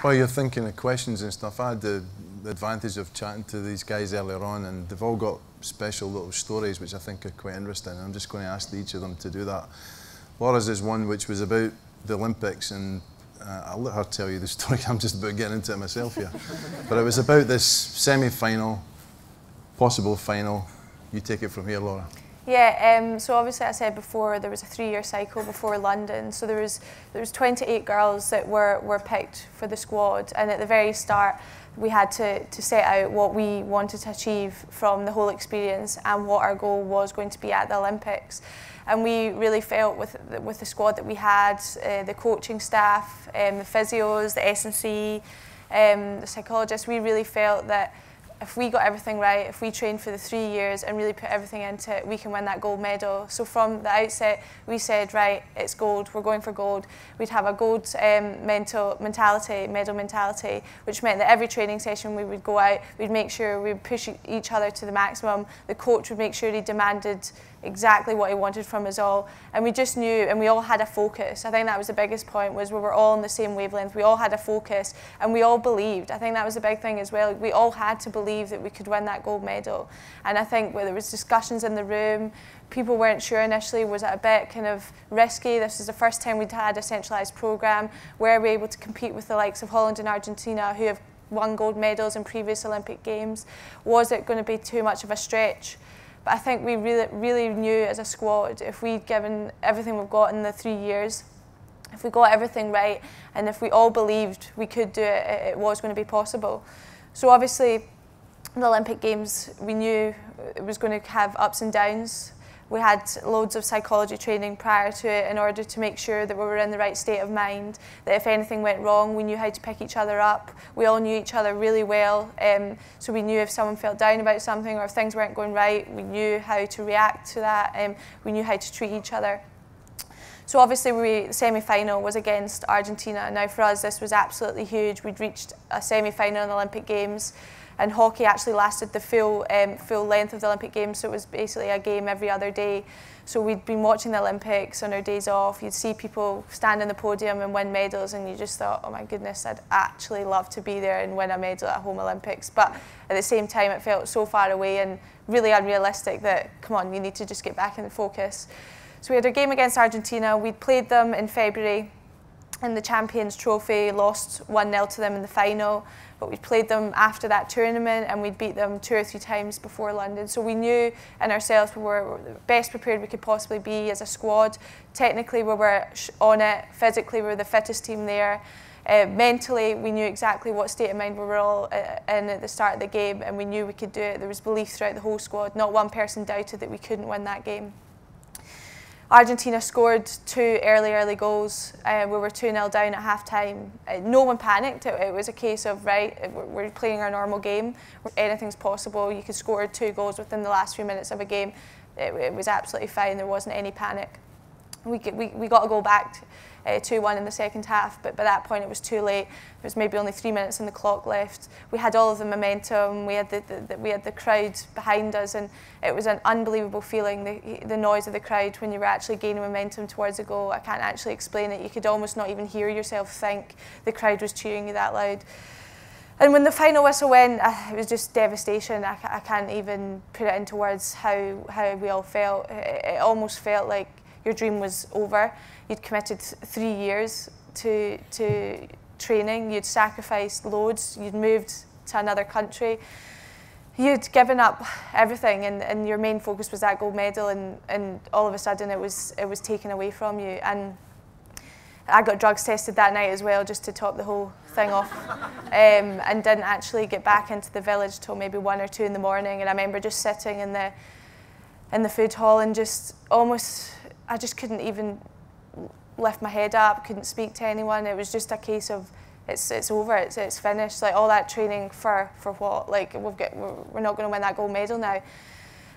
Well, you're thinking of questions and stuff. I had the advantage of chatting to these guys earlier on, and they've all got special little stories which I think are quite interesting. I'm just going to ask each of them to do that. Laura's is one which was about the Olympics, and I'll let her tell you the story. I'm just about getting into it myself here. But it was about this semi-final, possible final. You take it from here, Laura. Yeah, so obviously I said before there was a 3-year cycle before London, so there was 28 girls that were picked for the squad, and at the very start we had to set out what we wanted to achieve from the whole experience and what our goal was going to be at the Olympics. And we really felt with the squad that we had, the coaching staff, the physios, the S&C, the psychologists, we really felt that if we got everything right, if we trained for the 3 years and really put everything into it, we can win that gold medal. So from the outset, we said, right, it's gold, we're going for gold. We'd have a gold medal mentality, which meant that every training session we would go out, we'd make sure we would push each other to the maximum. The coach would make sure he demanded exactly what he wanted from us all, and we just knew, and we all had a focus. I think that was the biggest point, was we were all on the same wavelength. We all had a focus, and we all believed. I think that was the big thing as well. We all had to believe that we could win that gold medal, and I think where there was discussions in the room, people weren't sure initially, was it a bit kind of risky? This is the first time we'd had a centralised programme. Were we able to compete with the likes of Holland and Argentina, who have won gold medals in previous Olympic Games? Was it going to be too much of a stretch? But I think we really knew as a squad, if we'd given everything we've got in the 3 years, if we got everything right, and if we all believed we could do it, it was going to be possible. So obviously, the Olympic Games, we knew it was going to have ups and downs. We had loads of psychology training prior to it in order to make sure that we were in the right state of mind, that if anything went wrong, we knew how to pick each other up. We all knew each other really well, so we knew if someone felt down about something or if things weren't going right, we knew how to react to that, we knew how to treat each other. So obviously the semi-final was against Argentina. Now for us this was absolutely huge. We'd reached a semi-final in the Olympic Games, and hockey actually lasted the full length of the Olympic Games, so it was basically a game every other day. So we'd been watching the Olympics on our days off. You'd see people stand on the podium and win medals, and you just thought, oh my goodness, I'd actually love to be there and win a medal at home Olympics. But at the same time, it felt so far away and really unrealistic that, come on, you need to just get back in the focus. So we had our game against Argentina. We'd played them in February in the Champions Trophy, lost 1-0 to them in the final, but we played them after that tournament and we'd beat them 2 or 3 times before London. So we knew in ourselves we were the best prepared we could possibly be as a squad. Technically we were on it, physically we were the fittest team there. Mentally we knew exactly what state of mind we were all in at the start of the game, and we knew we could do it. There was belief throughout the whole squad. Not one person doubted that we couldn't win that game. Argentina scored 2 early goals. We were 2-0 down at half-time. No one panicked. It was a case of, right, we're playing our normal game. Anything's possible. You could score 2 goals within the last few minutes of a game. It was absolutely fine. There wasn't any panic. We got a goal back 2-1 in the second half, but by that point it was too late. There was maybe only 3 minutes on the clock left. We had all of the momentum. We had the crowd behind us, and it was an unbelievable feeling. The noise of the crowd when you were actually gaining momentum towards a goal. I can't actually explain it. You could almost not even hear yourself think. The crowd was cheering you that loud. And when the final whistle went, it was just devastation. I can't even put it into words how we all felt. It almost felt like your dream was over. You'd committed 3 years to training, you'd sacrificed loads, you'd moved to another country, you'd given up everything, and your main focus was that gold medal, and all of a sudden it was taken away from you. And I got drugs tested that night as well, just to top the whole thing off, and didn't actually get back into the village till maybe 1 or 2 in the morning. And I remember just sitting in the food hall and just almost, I just couldn't even lift my head up, couldn't speak to anyone. It was just a case of it's over, it's finished. Like all that training for what? Like we're not going to win that gold medal now.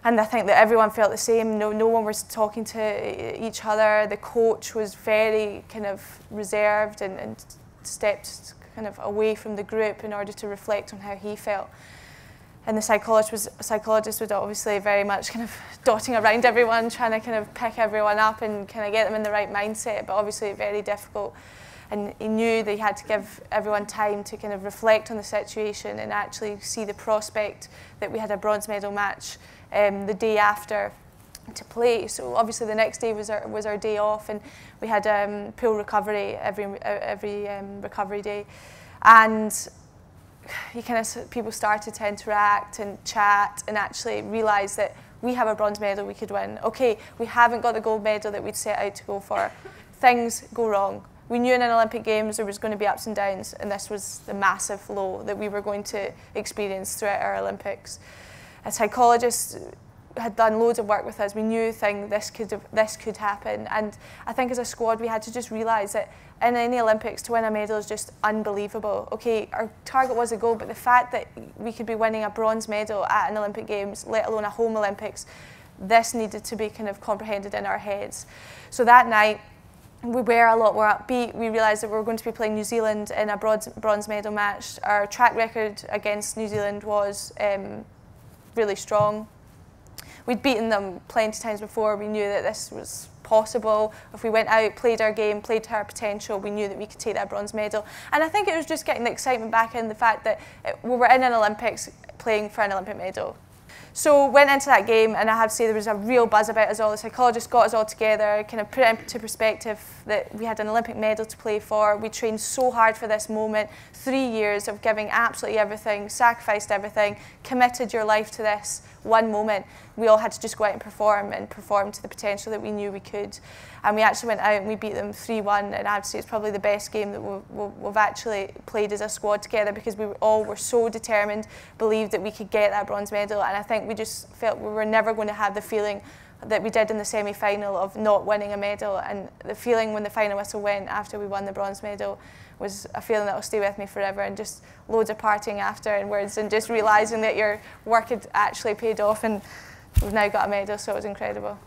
And I think that everyone felt the same. No one was talking to each other. The coach was very kind of reserved and stepped kind of away from the group in order to reflect on how he felt. And the psychologist was obviously very much kind of dotting around everyone, trying to kind of pick everyone up and kind of get them in the right mindset, but obviously very difficult. and he knew that he had to give everyone time to kind of reflect on the situation and actually see the prospect that we had a bronze medal match the day after to play. So obviously the next day was our day off, and we had pool recovery every recovery day, and people started to interact and chat and actually realise that we have a bronze medal we could win. Okay, we haven't got the gold medal that we'd set out to go for. Things go wrong. We knew in an Olympic Games there was going to be ups and downs, and this was the massive low that we were going to experience throughout our Olympics. A psychologist had done loads of work with us. We knew this could happen, and I think as a squad we had to just realise that in any Olympics to win a medal is just unbelievable. Okay, our target was a gold, but the fact that we could be winning a bronze medal at an Olympic Games, let alone a home Olympics, this needed to be kind of comprehended in our heads. So that night we were a lot more upbeat. We realised that we were going to be playing New Zealand in a bronze medal match. Our track record against New Zealand was really strong. We'd beaten them plenty of times before. We knew that this was possible. If we went out, played our game, played to our potential, we knew that we could take that bronze medal. And I think it was just getting the excitement back in, the fact that we were in an Olympics playing for an Olympic medal. So went into that game, and I have to say there was a real buzz about us all. The psychologist got us all together, kind of put it into perspective that we had an Olympic medal to play for. We trained so hard for this moment, 3 years of giving absolutely everything, sacrificed everything, committed your life to this one moment. We all had to just go out and perform to the potential that we knew we could. And we actually went out and we beat them 3-1, and I have to say it's probably the best game that we've actually played as a squad together, because we all were so determined, believed that we could get that bronze medal, and I think we just felt we were never going to have the feeling that we did in the semi-final of not winning a medal. And the feeling when the final whistle went after we won the bronze medal was a feeling that will stay with me forever, and just loads of partying afterwards and just realising that your work had actually paid off, and we've now got a medal, so it was incredible.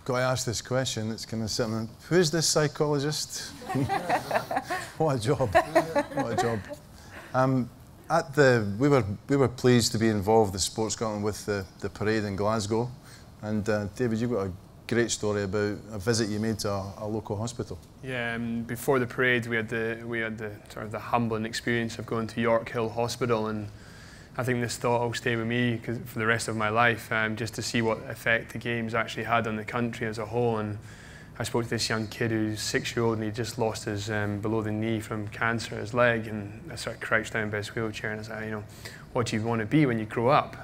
Got to ask this question. It's kind of something. Who's this psychologist? What a job! What a job. We were pleased to be involved with Sport Scotland with the parade in Glasgow, and David, you've got a great story about a visit you made to a local hospital. Yeah, before the parade, we had the sort of the humbling experience of going to York Hill Hospital, and I think this thought will stay with me for the rest of my life, just to see what effect the Games actually had on the country as a whole. And I spoke to this young kid who's 6-year-old, and he just lost his below the knee from cancer, his leg, and I sort of crouched down by his wheelchair and I said, you know, what do you want to be when you grow up?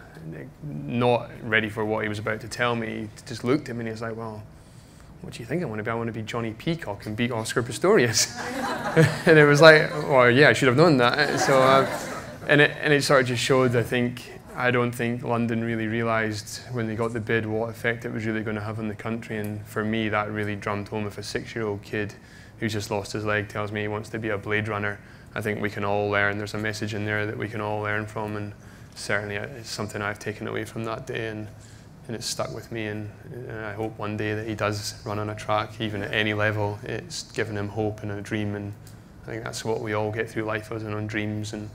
Not ready for what he was about to tell me, he just looked at me and he was like, well, what do you think I want to be? I want to be Johnny Peacock and beat Oscar Pistorius. And it was like, well, yeah, I should have known that. So, and it sort of just showed, I don't think London really realised when they got the bid what effect it was really going to have on the country. And for me, that really drummed home. If a 6-year-old kid who's just lost his leg tells me he wants to be a Blade Runner, I think we can all learn. There's a message in there that we can all learn from, and certainly it's something I've taken away from that day, and it's stuck with me. And I hope one day that he does run on a track, even at any level. It's given him hope and a dream, and I think that's what we all get through life, is on dreams, and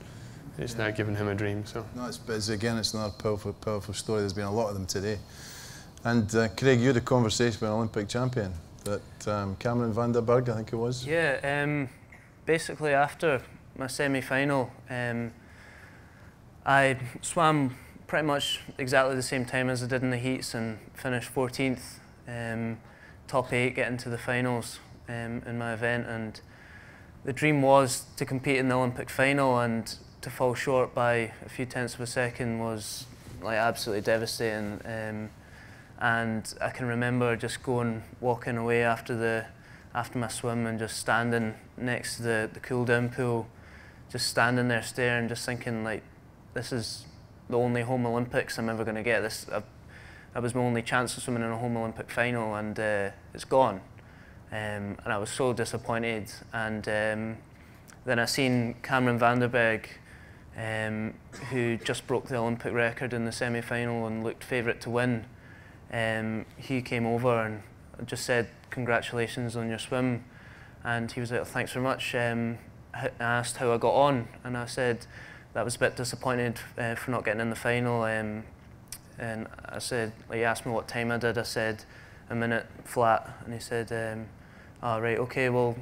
it's now given him a dream. So no, it's again, it's another powerful story. There's been a lot of them today. And Craig, you had a conversation with an Olympic champion, that Cameron van der Berg, I think it was. Yeah, basically after my semi-final, I swam pretty much exactly the same time as I did in the heats and finished 14th, top 8, getting to the finals in my event. And the dream was to compete in the Olympic final, and to fall short by a few tenths of a second was like absolutely devastating. And I can remember just walking away after my swim and just standing next to the cool down pool, just standing there staring, just thinking, like, this is the only home Olympics I'm ever going to get. That was my only chance of swimming in a home Olympic final, and it's gone. And I was so disappointed. And then I seen Cameron van der Berg, who just broke the Olympic record in the semi-final and looked favourite to win. He came over and just said, congratulations on your swim. And he was like, thanks very much. I asked how I got on, and I said that I was a bit disappointed for not getting in the final. and I said, like, he asked me what time I did. I said a minute flat, and he said, "Oh, right, okay, well,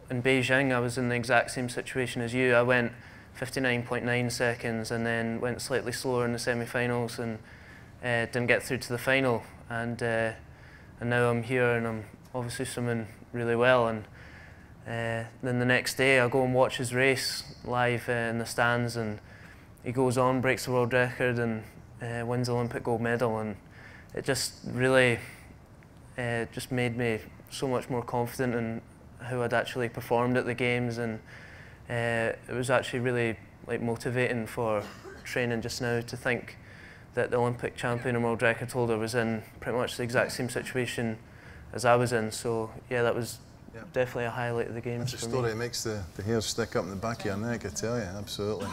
in Beijing I was in the exact same situation as you. I went 59.9 seconds and then went slightly slower in the semi-finals and didn't get through to the final, and now I'm here and I'm obviously swimming really well." And then the next day I go and watch his race live in the stands, and he goes on, breaks the world record and wins the Olympic gold medal, and it just really just made me so much more confident in how I'd actually performed at the games, and it was actually really like motivating for training just now to think that the Olympic champion and world record holder was in pretty much the exact same situation as I was in. So yeah, that was definitely a highlight of the games. That's a story that makes the hair stick up in the back of your neck, I tell you, absolutely.